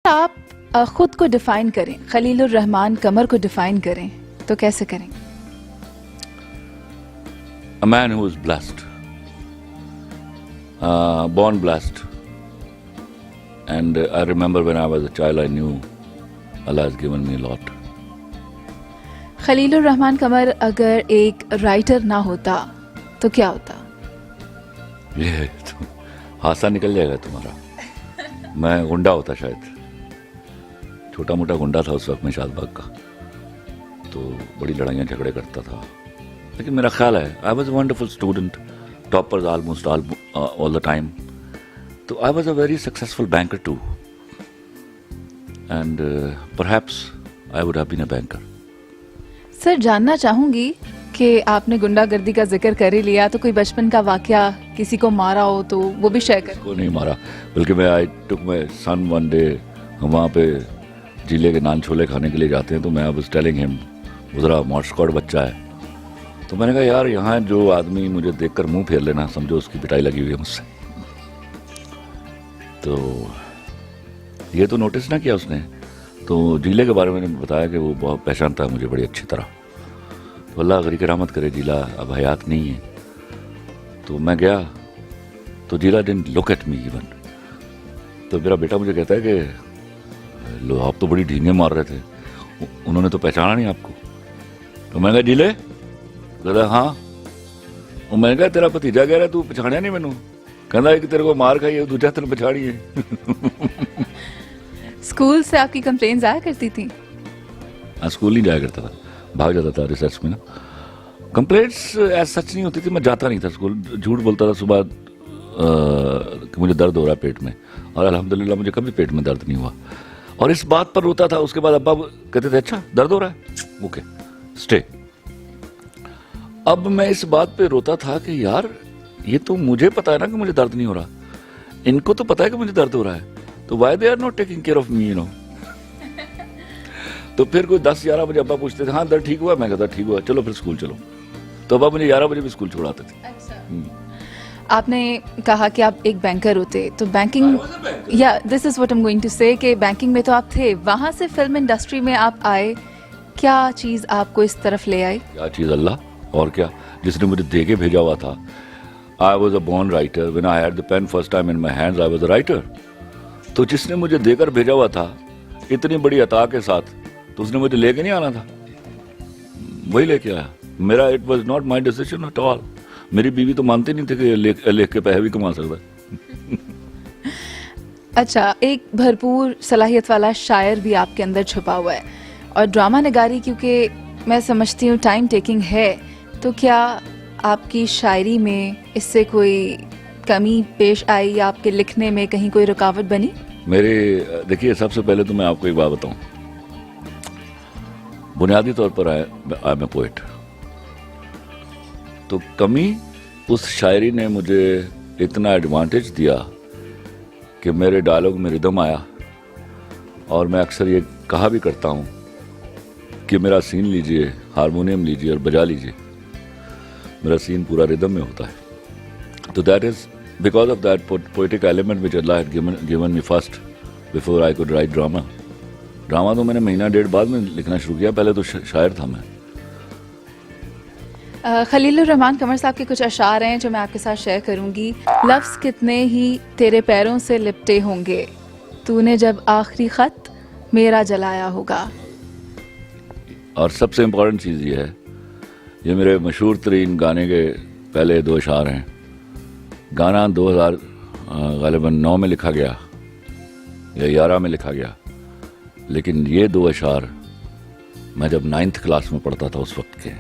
आप खुद को डिफाइन करें, खलीलुर रहमान कमर को डिफाइन करें तो कैसे करें? A man who is blessed, born blessed. And I remember when I was a child, I knew Allah has given me a lot. Khalilur Rahman कमर अगर एक राइटर ना होता तो क्या होता? ये तो हादसा निकल जाएगा तुम्हारा। मैं गुंडा होता शायद, छोटा मोटा गुंडा था उस वक्त में शादबाग का, तो बड़ी लड़ाइयाँ झगड़े करता था। लेकिन मेरा ख्याल है I was a wonderful student, toppers almost all the time. तो I was a very successful banker too, and perhaps I would have been a banker. Sir, जानना चाहूंगी कि आपने गुंडागर्दी का जिक्र कर ही लिया, तो कोई बचपन का वाकया, किसी को मारा हो तो वो भी शेयर करें। को नहीं मारा, बल्कि मैं I took my son one day, हम वहाँ पे जिले के नान छोले खाने के लिए जाते हैं, तो मैं वाज टेलिंग हिम, वो ज़रा मॉर्स्कॉट बच्चा है, तो मैंने कहा यार यहाँ जो आदमी मुझे देखकर मुंह फेर लेना, समझो उसकी पिटाई लगी हुई है मुझसे। तो ये तो नोटिस ना किया उसने, तो जिले के बारे में बताया कि वो बहुत पहचानता है मुझे बड़ी अच्छी तरह। तो अल्लाह गरी करामत करे, जिला अब हयात नहीं है। तो मैं गया तो जिला didn't look at me even. तो मेरा बेटा मुझे कहता है कि लो आप तो बड़ी ढींगे मार रहे थे, उन्होंने तो पहचाना नहीं आपको। तो मैंने कहा जिले, कहता हाँ। और मैंने कहा तेरा भतीजा कह रहा तू पछाड़िया नहीं मैनू, कहता है कि तेरे को मार खाई है, दूजा तेन पछाड़ी है। स्कूल से आपकी कंप्लेंट्स आया करती थी? हाँ, स्कूल नहीं जाया करता था, भाग जाता था रिसर्च में ना। कंप्लेंट्स ऐसा सच नहीं होती थी, मैं जाता नहीं था स्कूल, झूठ बोलता था सुबह कि मुझे दर्द हो रहा है पेट में, और अल्हम्दुलिल्लाह मुझे कभी पेट में दर्द नहीं हुआ। और इस बात पर रोता था। उसके बाद अब्बा कहते थे अच्छा दर्द हो रहा है, ओके स्टे। अब मैं इस बात पे रोता था कि यार ये तो मुझे पता है ना कि मुझे दर्द नहीं हो रहा, इनको तो पता है कि मुझे दर्द हो रहा है, तो why they are not taking care of me, you know. तो फिर कोई 10-11 बजे अब्बा पूछते थे हाँ दर्द ठीक हुआ, मैं कहता ठीक हुआ, चलो फिर स्कूल चलो। तो अब्बा मुझे 11 बजे भी स्कूल छोड़ाते थे। आपने कहा कि आप एक बैंकर होते, तो बैंकिंग, या this is what I am going to say, कि बैंकिंग में तो आप थे, वहां से फिल्म इंडस्ट्री में आप आए, क्या चीज आपको इस तरफ ले आई? क्या चीज? अल्लाह, और क्या, जिसने मुझे दे के भेजा हुआ था। I was a born writer, when I had the pen first time in my hands I was a writer. तो जिसने मुझे देकर भेजा हुआ था इतनी बड़ी अता के साथ, तो उसने मुझे लेके नहीं आना था, वही लेके आया। मेरा it was not my decision at all. मेरी बीवी तो मानती नहीं थी कि लेख के पैसे भी कमा सकता है। अच्छा, एक भरपूर सलाहियत वाला शायर भी आपके अंदर छुपा हुआ है, और ड्रामा निगारी क्योंकि मैं समझती हूँ टाइम टेकिंग है, तो क्या आपकी शायरी में इससे कोई कमी पेश आई या आपके लिखने में कहीं कोई रुकावट बनी? मेरे देखिए, सबसे पहले तो मैं आपको एक बात बताऊं, बुनियादी तौर पर आई एम ए पोएट। तो कमी उस शायरी ने मुझे इतना एडवांटेज दिया कि मेरे डायलॉग में रिदम आया, और मैं अक्सर ये कहा भी करता हूँ कि मेरा सीन लीजिए, हारमोनियम लीजिए और बजा लीजिए, मेरा सीन पूरा रिदम में होता है। तो that is because of that poetic element which Allah had given me first before I could write drama. Drama तो मैंने महीना डेढ़ बाद में लिखना शुरू किया, पहले तो शायर था मैं। खलीलुर रहमान कमर साहब के कुछ अशार हैं जो मैं आपके साथ शेयर करूंगी। लफ्ज़ कितने ही तेरे पैरों से लिपटे होंगे, तूने जब आखिरी खत मेरा जलाया होगा। और सबसे इम्पोर्टेंट चीज़ ये है, ये मेरे मशहूर तरीन गाने के पहले 2 अशार हैं। गाना 2000 गालिबन 9 में लिखा गया या 11 में लिखा गया, लेकिन ये 2 अशार मैं जब 9th क्लास में पढ़ता था उस वक्त के।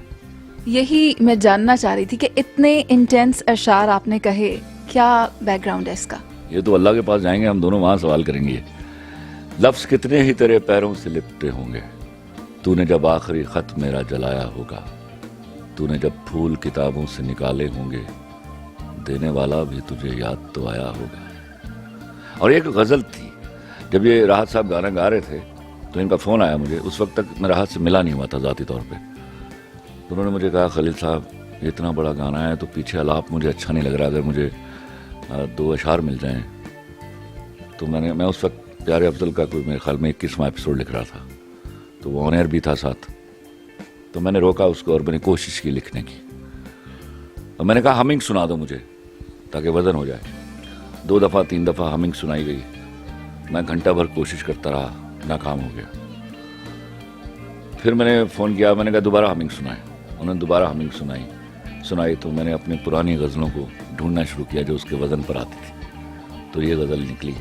यही मैं जानना चाह रही थी कि इतने इंटेंस अशार आपने कहे, क्या बैकग्राउंड है इसका? ये तो अल्लाह के पास जाएंगे, हम दोनों वहां सवाल करेंगे। लफ्ज़ कितने ही तेरे पैरों से लिपटे होंगे, तूने जब आखिरी खत मेरा जलाया होगा, तूने जब फूल किताबों से निकाले होंगे, देने वाला भी तुझे याद तो आया होगा। और एक गज़ल थी, जब ये राहत साहब गाना गा रहे थे तो इनका फ़ोन आया मुझे। उस वक्त तक मैं राहत से मिला नहीं हुआ था ज़ाती तौर पे। तो उन्होंने मुझे कहा खलील साहब ये इतना बड़ा गाना है तो पीछे अलाप मुझे अच्छा नहीं लग रहा, अगर मुझे 2 अशार मिल जाएं। तो मैं उस वक्त प्यारे अफजल का कोई मेरे ख्याल में 21वां एपिसोड लिख रहा था, तो वो ऑन एयर भी था साथ। तो मैंने रोका उसको और मैंने कोशिश की लिखने की, और मैंने कहा हमिंग सुना दो मुझे ताकि वजन हो जाए। 2 दफ़ा 3 दफ़ा हमिंग सुनाई गई। मैं घंटा भर कोशिश करता रहा, नाकाम हो गया। फिर मैंने फ़ोन किया, मैंने कहा दोबारा हमिंग सुनाए। उन्होंने दोबारा हमिंग सुनाई तो मैंने अपनी पुरानी गज़लों को ढूंढना शुरू किया जो उसके वज़न पर आती थी। तो ये गज़ल निकली,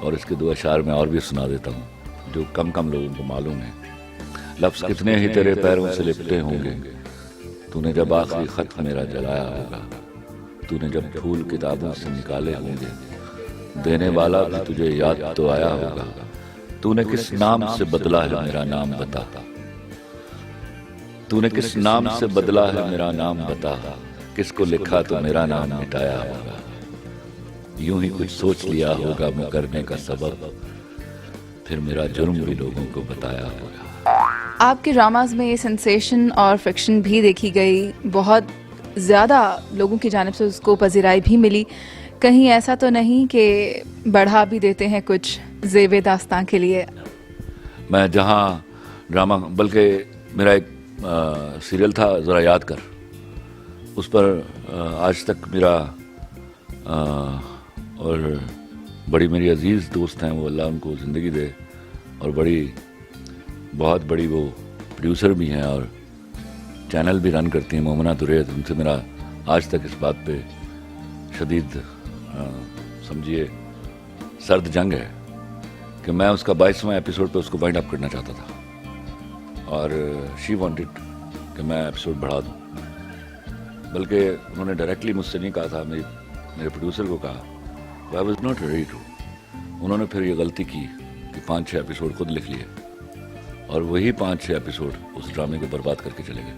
और इसके 2 अशार मैं और भी सुना देता हूँ जो कम कम लोगों को मालूम है। लफ्ज़ कितने ही तेरे पैरों से लिपटे होंगे, तूने जब आखिरी खत मेरा जलाया होगा, तूने जब फूल किताबों से निकाले होंगे, देने वाला भी तुझे याद तो आया होगा, तूने किस नाम से बदला है मेरा नाम बता, तूने किस नाम से बदला है मेरा नाम बता, किसको लिखा तो मेरा नाम मिटाया होगा, यूं ही कुछ सोच लिया होगा मैं करने का सबब, फिर मेरा जुर्म भी लोगों को बताया होगा। आपके ड्रामाज में ये सेंसेशन और फिक्शन भी देखी गई, बहुत ज़्यादा लोगों की जानिब से उसको पजीराई भी मिली। कहीं ऐसा तो नहीं कि बढ़ा भी देते हैं कुछ ज़ेवे दास्तां के लिए? मैं जहाँ ड्रामा, बल्कि मेरा एक सीरियल था ज़रा याद कर, उस पर आज तक मेरा और बड़ी मेरी अजीज़ दोस्त हैं, वो अल्लाह उनको ज़िंदगी दे, और बहुत बड़ी वो प्रोड्यूसर भी हैं और चैनल भी रन करती हैं, मोमना दुरैत। उनसे मेरा आज तक इस बात पे शदीद समझिए सर्द जंग है कि मैं उसका 22वां एपिसोड पे उसको वाइंड अप करना चाहता था, और शी वांटेड कि मैं एपिसोड बढ़ा दूं। बल्कि उन्होंने डायरेक्टली मुझसे नहीं कहा था, मेरे प्रोड्यूसर को कहा, तो I was not ready to. उन्होंने फिर ये गलती की कि 5-6 एपिसोड खुद लिख लिए, और वही 5-6 एपिसोड उस ड्रामे को बर्बाद करके चले गए।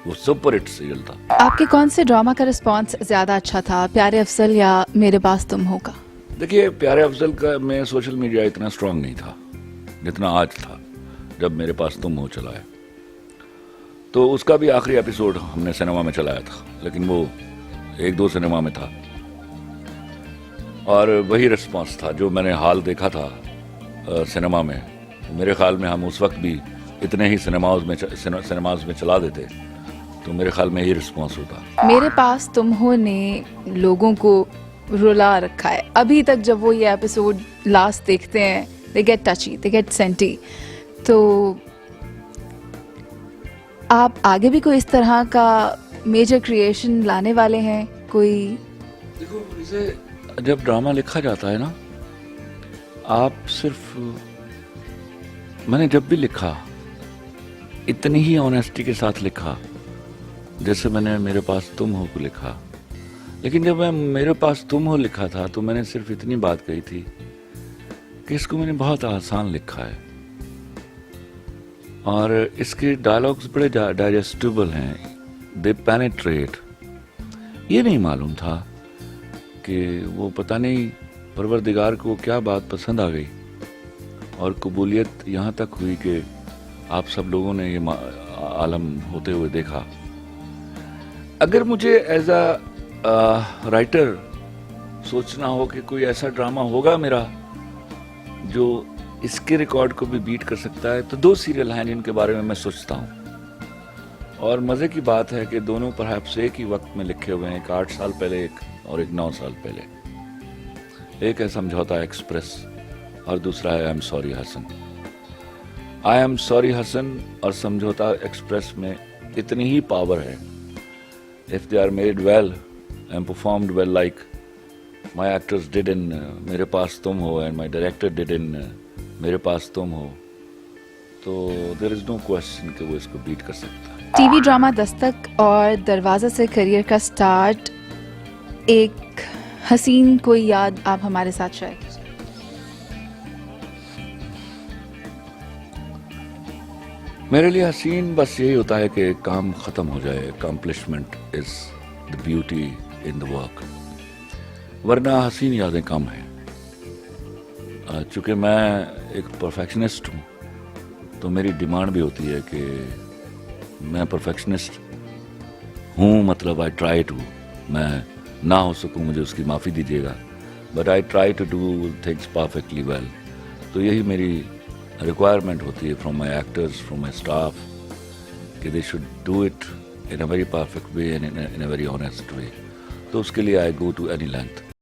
वो सुपर हिट सीरियल था। आपके कौन से ड्रामा का रिस्पांस ज़्यादा अच्छा था, प्यारे अफजल या मेरे पास तुम हो का? देखिए, प्यारे अफजल का में सोशल मीडिया इतना स्ट्रांग नहीं था जितना आज था जब मेरे पास तुम हो चला है। तो उसका भी आखिरी एपिसोड हमने सिनेमा में चलाया था, लेकिन वो 1-2 सिनेमा में था, और वही रिस्पांस था जो मैंने हाल देखा था सिनेमा में। मेरे ख्याल में हम उस वक्त भी इतने ही सिनेमाज में चला देते, तो मेरे ख्याल में यही रिस्पांस होता। मेरे पास तुम हो ने लोगों को रुला रखा है अभी तक। जब वो ये एपिसोड लास्ट देखते हैं, they get touchy, they get senti. तो आप आगे भी कोई इस तरह का मेजर क्रिएशन लाने वाले हैं? कोई देखो, इसे जब ड्रामा लिखा जाता है ना, आप सिर्फ, मैंने जब भी लिखा इतनी ही ऑनेस्टी के साथ लिखा जैसे मैंने मेरे पास तुम हो को लिखा। लेकिन जब मैं मेरे पास तुम हो लिखा था तो मैंने सिर्फ इतनी बात कही थी कि इसको मैंने बहुत आसान लिखा है, और इसके डायलॉग्स बड़े डाइजेस्टिबल हैं, दे पेनिट्रेट। ये नहीं मालूम था कि वो पता नहीं परवरदिगार को क्या बात पसंद आ गई, और कबूलियत यहाँ तक हुई कि आप सब लोगों ने ये आलम होते हुए देखा। अगर मुझे एज अ राइटर सोचना हो कि कोई ऐसा ड्रामा होगा मेरा जो इसके रिकॉर्ड को भी बीट कर सकता है, तो 2 सीरियल हैं जिनके बारे में मैं सोचता हूँ। और मज़े की बात है कि दोनों परहैप्स एक ही वक्त में लिखे हुए हैं, एक 8 साल पहले एक, और एक 9 साल पहले। एक है समझौता एक्सप्रेस और दूसरा है I am sorry Hasan. I am sorry Hasan और समझौता एक्सप्रेस में इतनी ही पावर है, if they are made well and performed well like my actors did in मेरे पास तुम हो and my director did in मेरे पास तुम हो, तो there is no question कि वो इसको बीट कर सकता है। टीवी ड्रामा दस्तक और दरवाजा से करियर का स्टार्ट, एक हसीन कोई याद आप हमारे साथ शेयर कीजिए। मेरे लिए हसीन बस यही होता है कि काम ख़त्म हो जाए। Accomplishment is the beauty in the work, वरना हसीन यादें कम हैं। चूँकि मैं एक परफेक्शनिस्ट हूँ, तो मेरी डिमांड भी होती है कि मैं परफेक्शनिस्ट हूँ, मतलब आई ट्राई टू, मैं ना हो सकूँ मुझे उसकी माफ़ी दीजिएगा, but I try to do things perfectly well. तो यही मेरी रिक्वायरमेंट होती है from my actors, from my staff, कि they should do it in a very perfect way and in a very honest way. तो उसके लिए I go to any length.